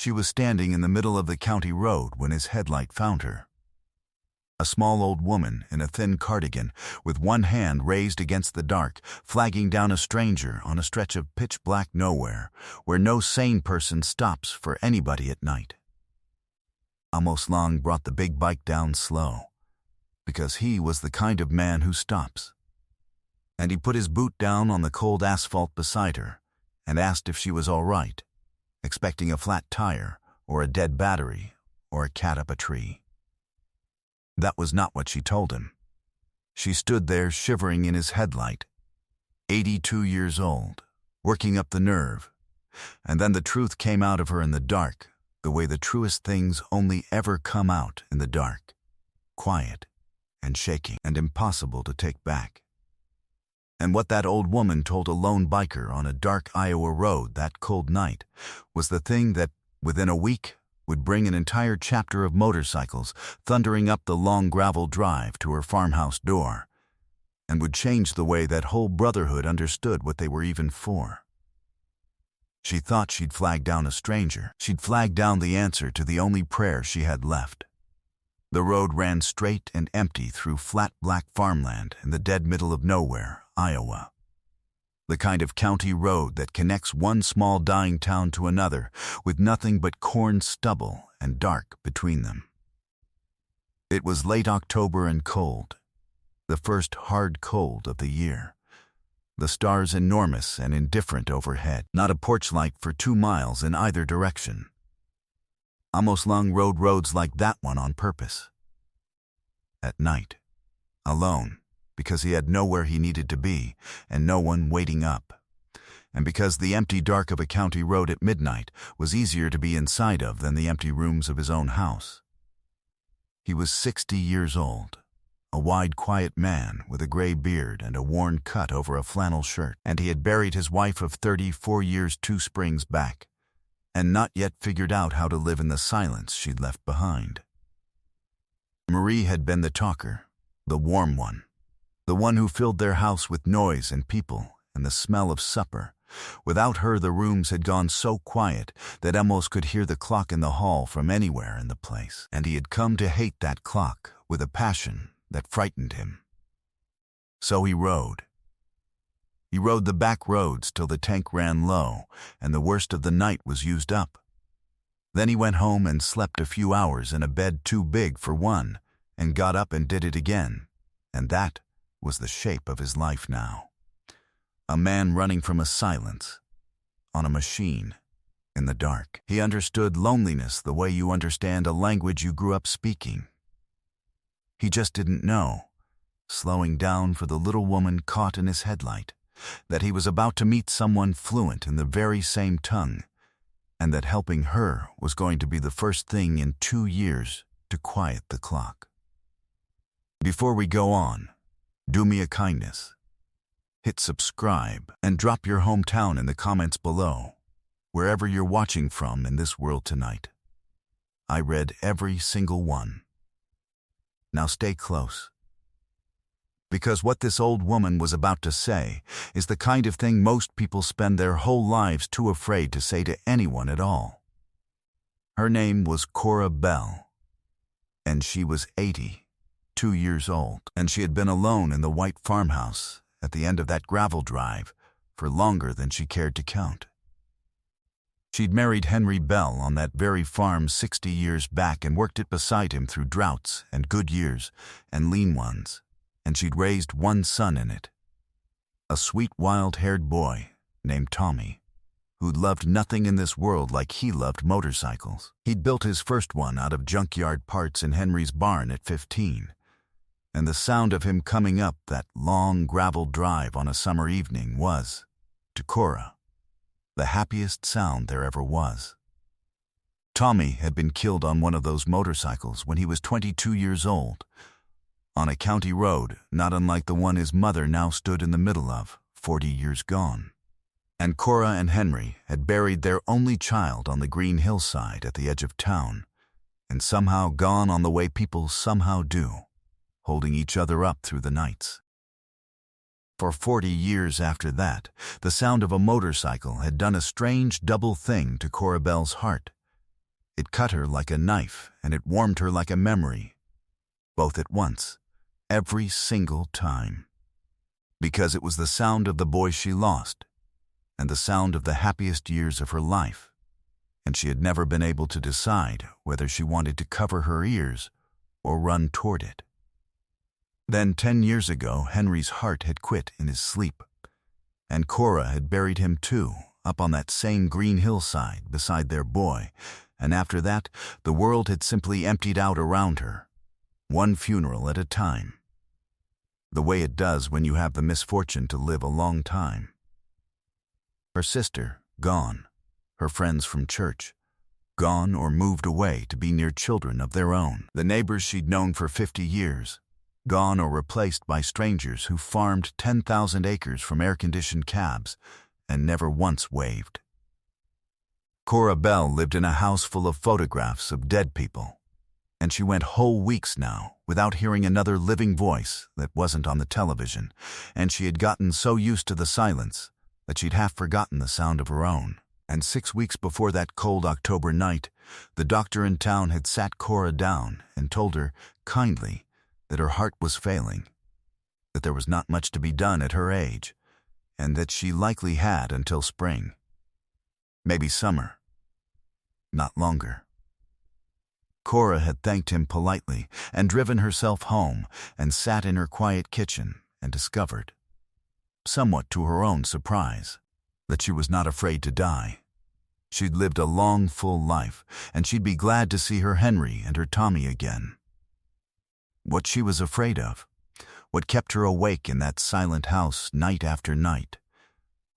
She was standing in the middle of the county road when his headlight found her. A small old woman in a thin cardigan, with one hand raised against the dark, flagging down a stranger on a stretch of pitch-black nowhere, where no sane person stops for anybody at night. Amos Long brought the big bike down slow, because he was the kind of man who stops. And he put his boot down on the cold asphalt beside her and asked if she was all right, expecting a flat tire or a dead battery or a cat up a tree. That was not what she told him. She stood there shivering in his headlight, 82 years old, working up the nerve, and then the truth came out of her in the dark, the way the truest things only ever come out in the dark, quiet and shaking and impossible to take back. And what that old woman told a lone biker on a dark Iowa road that cold night was the thing that, within a week, would bring an entire chapter of motorcycles thundering up the long gravel drive to her farmhouse door, and would change the way that whole brotherhood understood what they were even for. She thought she'd flagged down a stranger. She'd flagged down the answer to the only prayer she had left. The road ran straight and empty through flat black farmland in the dead middle of nowhere, Iowa. The kind of county road that connects one small dying town to another with nothing but corn stubble and dark between them. It was late October and cold, the first hard cold of the year. The stars enormous and indifferent overhead, not a porch light for 2 miles in either direction. Amos Long rode roads like that one on purpose. At night, alone, because he had nowhere he needed to be and no one waiting up, and because the empty dark of a county road at midnight was easier to be inside of than the empty rooms of his own house. He was 60 years old, a wide, quiet man with a gray beard and a worn cut over a flannel shirt, and he had buried his wife of 34 years 2 springs back, and not yet figured out how to live in the silence she'd left behind. Marie had been the talker, the warm one, the one who filled their house with noise and people and the smell of supper. Without her, the rooms had gone so quiet that Amos could hear the clock in the hall from anywhere in the place, and he had come to hate that clock with a passion that frightened him. So he rode. He rode the back roads till the tank ran low and the worst of the night was used up. Then he went home and slept a few hours in a bed too big for one, and got up and did it again, and that was the shape of his life now. A man running from a silence, on a machine, in the dark. He understood loneliness the way you understand a language you grew up speaking. He just didn't know, slowing down for the little woman caught in his headlight, that he was about to meet someone fluent in the very same tongue, and that helping her was going to be the first thing in 2 years to quiet the clock. Before we go on, do me a kindness. Hit subscribe and drop your hometown in the comments below, wherever you're watching from in this world tonight. I read every single one. Now stay close. Because what this old woman was about to say is the kind of thing most people spend their whole lives too afraid to say to anyone at all. Her name was Cora Bell, and she was 82 years old, and she had been alone in the white farmhouse at the end of that gravel drive for longer than she cared to count. She'd married Henry Bell on that very farm 60 years back and worked it beside him through droughts and good years and lean ones, and she'd raised one son in it, a sweet wild-haired boy named Tommy, who'd loved nothing in this world like he loved motorcycles. He'd built his first one out of junkyard parts in Henry's barn at 15, and the sound of him coming up that long gravel drive on a summer evening was, to Cora, the happiest sound there ever was. Tommy had been killed on one of those motorcycles when he was 22 years old, on a county road not unlike the one his mother now stood in the middle of, 40 years gone. And Cora and Henry had buried their only child on the green hillside at the edge of town, and somehow gone on the way people somehow do, holding each other up through the nights. For 40 years after that, the sound of a motorcycle had done a strange double thing to Cora Bell's heart, It cut her like a knife, and it warmed her like a memory, both at once, every single time. Because it was the sound of the boy she lost, and the sound of the happiest years of her life, and she had never been able to decide whether she wanted to cover her ears or run toward it. Then 10 years ago, Henry's heart had quit in his sleep, and Cora had buried him too, up on that same green hillside beside their boy, and after that, the world had simply emptied out around her, one funeral at a time. The way it does when you have the misfortune to live a long time. Her sister, gone. Her friends from church, gone or moved away to be near children of their own. The neighbors she'd known for 50 years, gone or replaced by strangers who farmed 10,000 acres from air-conditioned cabs and never once waved. Cora Bell lived in a house full of photographs of dead people, and she went whole weeks now without hearing another living voice that wasn't on the television, and she had gotten so used to the silence that she'd half forgotten the sound of her own. And 6 weeks before that cold October night, the doctor in town had sat Cora down and told her, kindly, that her heart was failing, that there was not much to be done at her age, and that she likely had until spring. Maybe summer. Not longer. Cora had thanked him politely and driven herself home and sat in her quiet kitchen and discovered, somewhat to her own surprise, that she was not afraid to die. She'd lived a long, full life, and she'd be glad to see her Henry and her Tommy again. What she was afraid of, what kept her awake in that silent house night after night,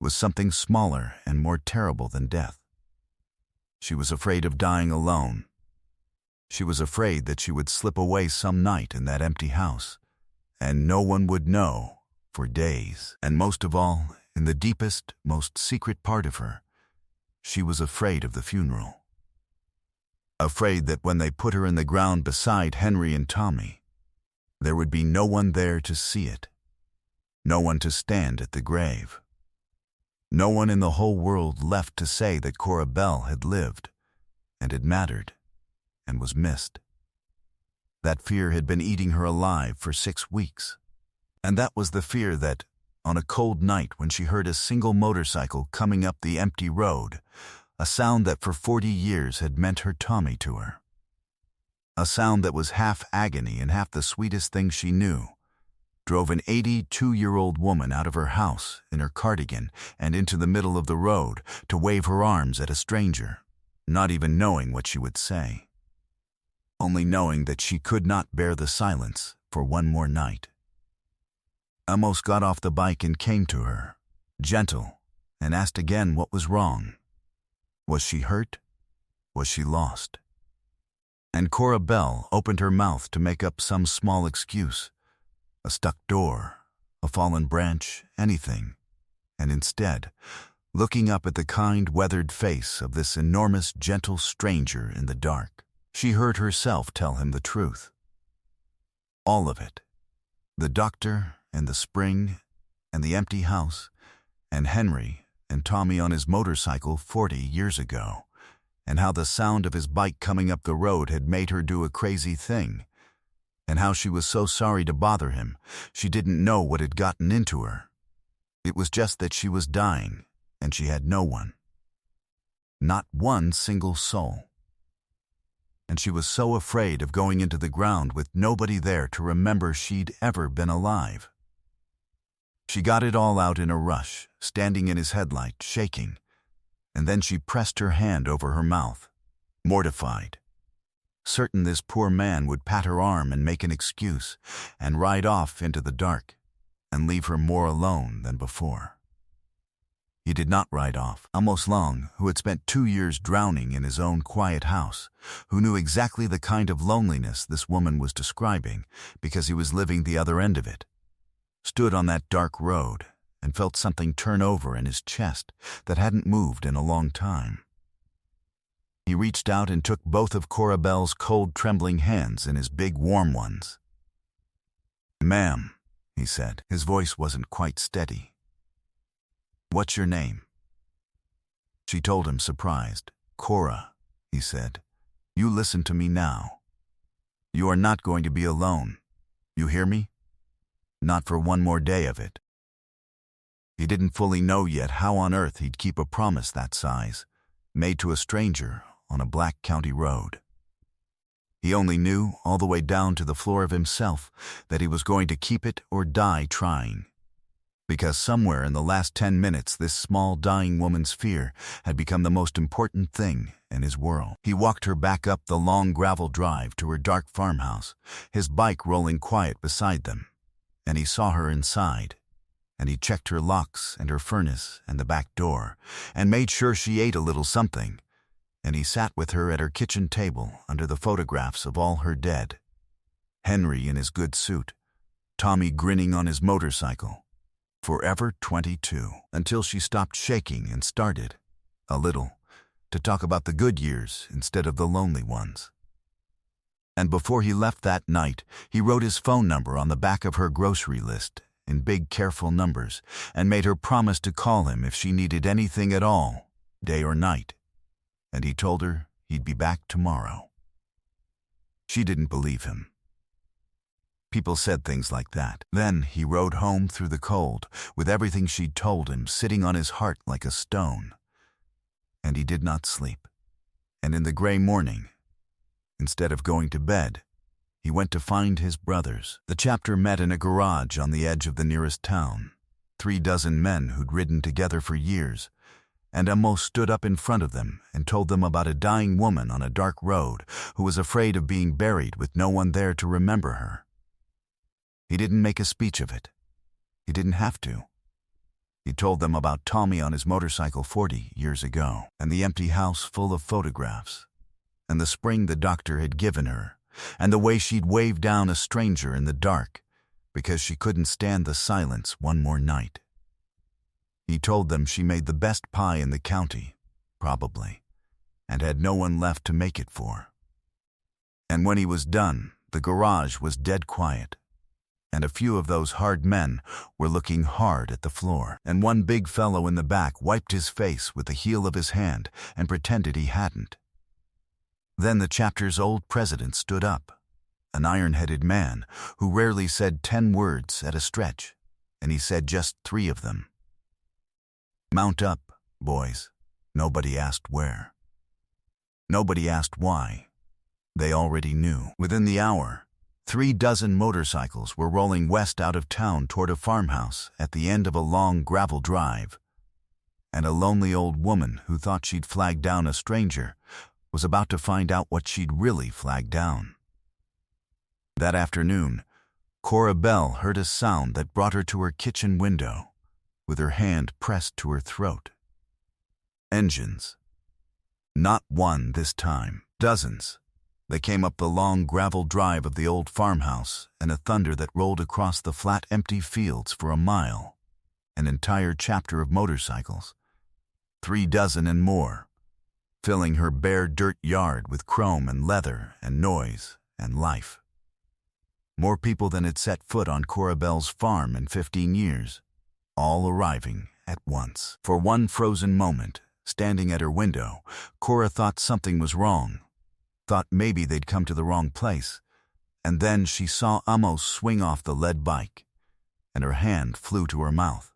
was something smaller and more terrible than death. She was afraid of dying alone. She was afraid that she would slip away some night in that empty house, and no one would know for days. And most of all, in the deepest, most secret part of her, she was afraid of the funeral. Afraid that when they put her in the ground beside Henry and Tommy, there would be no one there to see it, no one to stand at the grave, no one in the whole world left to say that Cora Bell had lived and had mattered and was missed. That fear had been eating her alive for 6 weeks, and that was the fear that, on a cold night when she heard a single motorcycle coming up the empty road, a sound that for 40 years had meant her Tommy to her. A sound that was half agony and half the sweetest thing she knew, drove an 82-year-old woman out of her house in her cardigan and into the middle of the road to wave her arms at a stranger, not even knowing what she would say, only knowing that she could not bear the silence for one more night. Amos got off the bike and came to her, gentle, and asked again what was wrong. Was she hurt? Was she lost? And Cora Bell opened her mouth to make up some small excuse, a stuck door, a fallen branch, anything, and instead, looking up at the kind, weathered face of this enormous, gentle stranger in the dark, she heard herself tell him the truth. All of it. The doctor and the spring and the empty house and Henry and Tommy on his motorcycle 40 years ago, and how the sound of his bike coming up the road had made her do a crazy thing, and how she was so sorry to bother him, she didn't know what had gotten into her. It was just that she was dying, and she had no one. Not one single soul. And she was so afraid of going into the ground with nobody there to remember she'd ever been alive. She got it all out in a rush, standing in his headlight, shaking, and then she pressed her hand over her mouth, mortified, certain this poor man would pat her arm and make an excuse and ride off into the dark and leave her more alone than before. He did not ride off. Amos Long, who had spent 2 years drowning in his own quiet house, who knew exactly the kind of loneliness this woman was describing because he was living the other end of it, stood on that dark road and felt something turn over in his chest that hadn't moved in a long time. He reached out and took both of Cora Bell's cold, trembling hands in his big, warm ones. "Ma'am," he said. His voice wasn't quite steady. "What's your name?" She told him, surprised. "Cora," he said. You listen to me now. You are not going to be alone. You hear me? Not for one more day of it." He didn't fully know yet how on earth he'd keep a promise that size, made to a stranger on a black county road. He only knew, all the way down to the floor of himself, that he was going to keep it or die trying. Because somewhere in the last 10 minutes this small dying woman's fear had become the most important thing in his world. He walked her back up the long gravel drive to her dark farmhouse, his bike rolling quiet beside them, and he saw her inside. And he checked her locks and her furnace and the back door, and made sure she ate a little something, and he sat with her at her kitchen table under the photographs of all her dead. Henry in his good suit, Tommy grinning on his motorcycle, Forever 22, until she stopped shaking and started, a little, to talk about the good years instead of the lonely ones. And before he left that night, he wrote his phone number on the back of her grocery list in big, careful numbers, and made her promise to call him if she needed anything at all, day or night. And he told her he'd be back tomorrow. She didn't believe him. People said things like that. Then he rode home through the cold, with everything she'd told him sitting on his heart like a stone. And he did not sleep. And in the gray morning, instead of going to bed, he went to find his brothers. The chapter met in a garage on the edge of the nearest town. 3 dozen men who'd ridden together for years, and Amos stood up in front of them and told them about a dying woman on a dark road who was afraid of being buried with no one there to remember her. He didn't make a speech of it. He didn't have to. He told them about Tommy on his motorcycle 40 years ago, and the empty house full of photographs, and the spring the doctor had given her, and the way she'd waved down a stranger in the dark because she couldn't stand the silence one more night. He told them she made the best pie in the county, probably, and had no one left to make it for. And when he was done, the garage was dead quiet, and a few of those hard men were looking hard at the floor, and one big fellow in the back wiped his face with the heel of his hand and pretended he hadn't. Then the chapter's old president stood up, an iron-headed man who rarely said 10 words at a stretch, and he said just 3 of them. "Mount up, boys." Nobody asked where. Nobody asked why. They already knew. Within the hour, 3 dozen motorcycles were rolling west out of town toward a farmhouse at the end of a long gravel drive, and a lonely old woman who thought she'd flagged down a stranger was about to find out what she'd really flagged down. That afternoon, Cora Bell heard a sound that brought her to her kitchen window, with her hand pressed to her throat. Engines. Not one this time, dozens. They came up the long gravel drive of the old farmhouse in a thunder that rolled across the flat, empty fields for a mile. An entire chapter of motorcycles. 3 dozen and more, filling her bare dirt yard with chrome and leather and noise and life. More people than had set foot on Cora Bell's farm in 15 years, all arriving at once. For one frozen moment, standing at her window, Cora thought something was wrong, thought maybe they'd come to the wrong place, and then she saw Amos swing off the lead bike, and her hand flew to her mouth.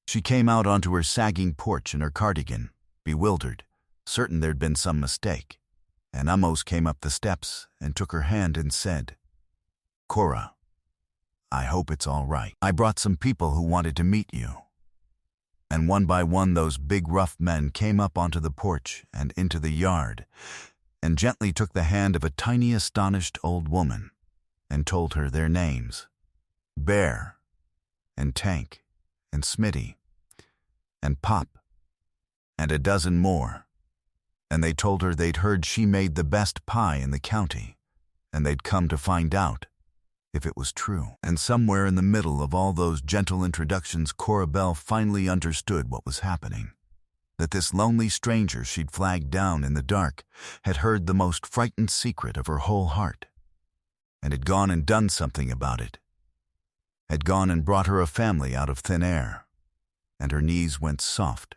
She came out onto her sagging porch in her cardigan, bewildered, certain there'd been some mistake, and Amos came up the steps and took her hand and said, "Cora, I hope it's all right. I brought some people who wanted to meet you." And one by one those big rough men came up onto the porch and into the yard, and gently took the hand of a tiny, astonished old woman and told her their names, Bear, and Tank, and Smitty, and Pop, and a dozen more. And they told her they'd heard she made the best pie in the county, and they'd come to find out if it was true. And somewhere in the middle of all those gentle introductions, Cora Bell finally understood what was happening. That this lonely stranger she'd flagged down in the dark had heard the most frightened secret of her whole heart, and had gone and done something about it, had gone and brought her a family out of thin air, and her knees went soft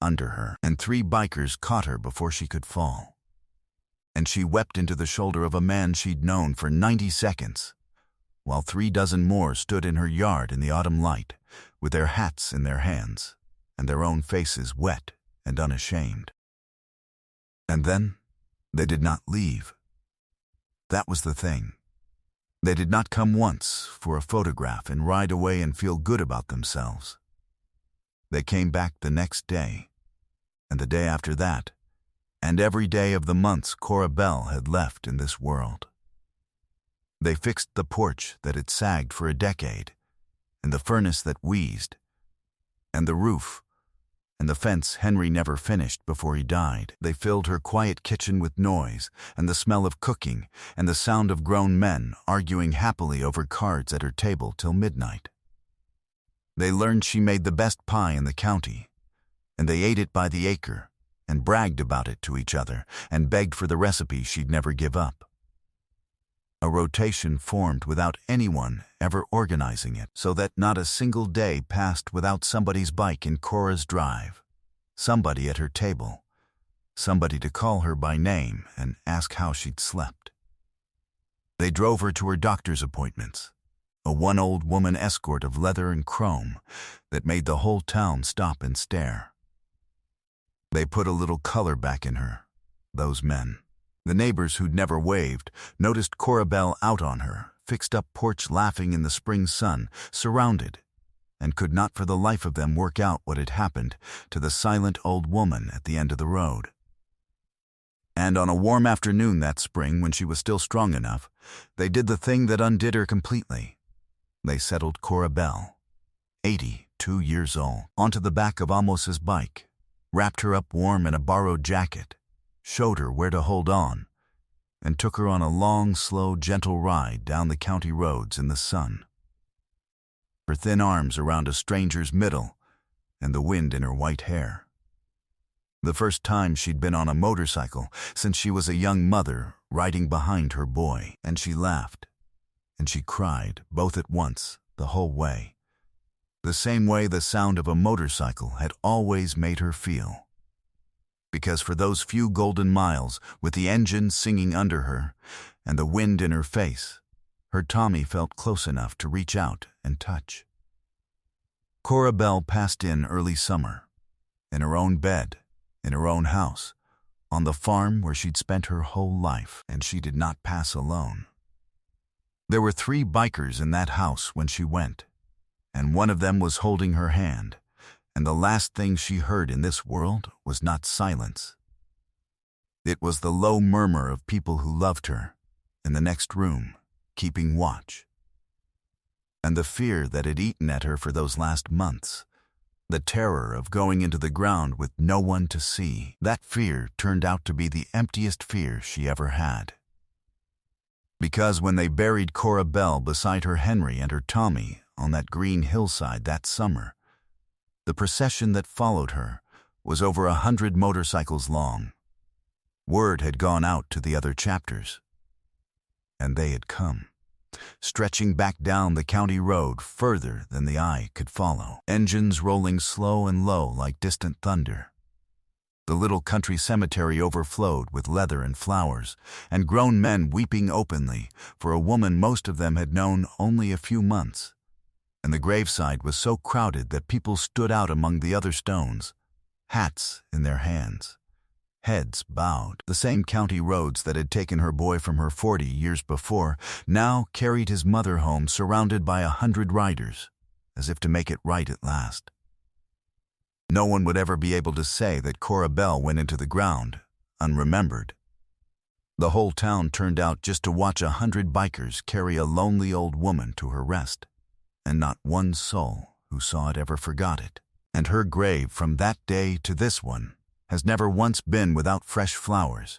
under her, and 3 bikers caught her before she could fall. and she wept into the shoulder of a man she'd known for 90 seconds, while 36 more stood in her yard in the autumn light, with their hats in their hands, and their own faces wet and unashamed. And then they did not leave. That was the thing. They did not come once for a photograph and ride away and feel good about themselves. They came back the next day, and the day after that, and every day of the months Cora Belle had left in this world. They fixed the porch that had sagged for a decade, and the furnace that wheezed, and the roof, and the fence Henry never finished before he died. They filled her quiet kitchen with noise, and the smell of cooking, and the sound of grown men arguing happily over cards at her table till midnight. They learned she made the best pie in the county, and they ate it by the acre, and bragged about it to each other, and begged for the recipe she'd never give up. A rotation formed without anyone ever organizing it, so that not a single day passed without somebody's bike in Cora's drive, somebody at her table, somebody to call her by name and ask how she'd slept. They drove her to her doctor's appointments, a one-old-woman escort of leather and chrome that made the whole town stop and stare. They put a little color back in her, those men. The neighbors who'd never waved noticed Cora Belle out on her, fixed-up porch laughing in the spring sun, surrounded, and could not for the life of them work out what had happened to the silent old woman at the end of the road. And on a warm afternoon that spring, when she was still strong enough, they did the thing that undid her completely. They settled Cora Belle, 82 years old, onto the back of Amos's bike, wrapped her up warm in a borrowed jacket, showed her where to hold on, and took her on a long, slow, gentle ride down the county roads in the sun. Her thin arms around a stranger's middle, and the wind in her white hair. The first time she'd been on a motorcycle since she was a young mother riding behind her boy, and she laughed, and she cried, both at once, the whole way. The same way the sound of a motorcycle had always made her feel. Because for those few golden miles, with the engine singing under her and the wind in her face, her Tommy felt close enough to reach out and touch. Cora Belle passed in early summer, in her own bed, in her own house, on the farm where she'd spent her whole life, and she did not pass alone. There were 3 bikers in that house when she went, and one of them was holding her hand. And the last thing she heard in this world was not silence. It was the low murmur of people who loved her, in the next room, keeping watch. And the fear that had eaten at her for those last months, the terror of going into the ground with no one to see, that fear turned out to be the emptiest fear she ever had. Because when they buried Cora Belle beside her Henry and her Tommy on that green hillside that summer, the procession that followed her was over 100 motorcycles long. Word had gone out to the other chapters, and they had come, stretching back down the county road further than the eye could follow, engines rolling slow and low like distant thunder. The little country cemetery overflowed with leather and flowers, and grown men weeping openly for a woman most of them had known only a few months. And the graveside was so crowded that people stood out among the other stones, hats in their hands, heads bowed. The same county roads that had taken her boy from her 40 years before now carried his mother home surrounded by 100 riders, as if to make it right at last. No one would ever be able to say that Cora Belle went into the ground, unremembered. The whole town turned out just to watch 100 bikers carry a lonely old woman to her rest. And not one soul who saw it ever forgot it. And her grave from that day to this one has never once been without fresh flowers,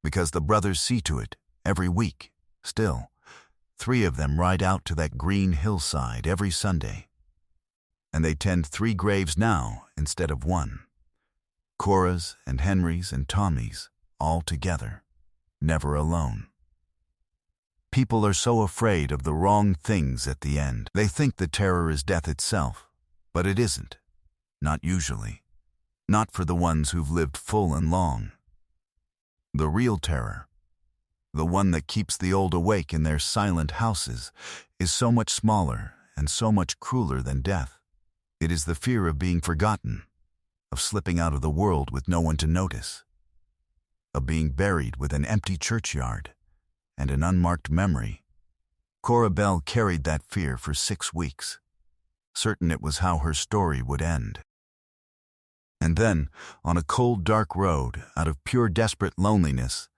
because the brothers see to it every week, still. 3 of them ride out to that green hillside every Sunday. And they tend 3 graves now instead of 1. Cora's and Henry's and Tommy's, all together, never alone. People are so afraid of the wrong things at the end. They think the terror is death itself, but it isn't. Not usually. Not for the ones who've lived full and long. The real terror, the one that keeps the old awake in their silent houses, is so much smaller and so much crueler than death. It is the fear of being forgotten, of slipping out of the world with no one to notice, of being buried with an empty churchyard and an unmarked memory. Cora Bell carried that fear for 6 weeks, certain it was how her story would end. And then, on a cold, dark road, out of pure desperate loneliness,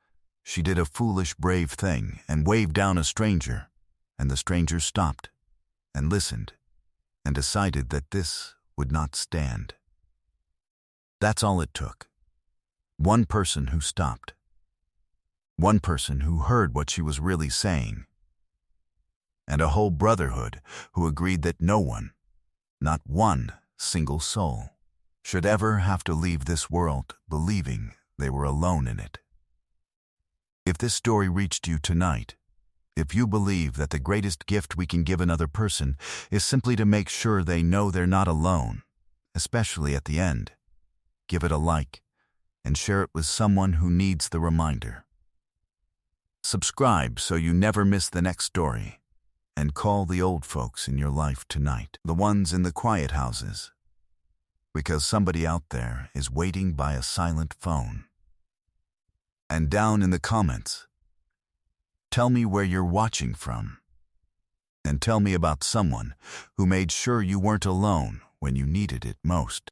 she did a foolish, brave thing and waved down a stranger, and the stranger stopped and listened and decided that this would not stand. That's all it took. One person who stopped. One person who heard what she was really saying. And a whole brotherhood who agreed that no one, not one single soul, should ever have to leave this world believing they were alone in it. If this story reached you tonight, if you believe that the greatest gift we can give another person is simply to make sure they know they're not alone, especially at the end, give it a like and share it with someone who needs the reminder. Subscribe so you never miss the next story, and call the old folks in your life tonight, the ones in the quiet houses, because somebody out there is waiting by a silent phone. And down in the comments, tell me where you're watching from, and tell me about someone who made sure you weren't alone when you needed it most.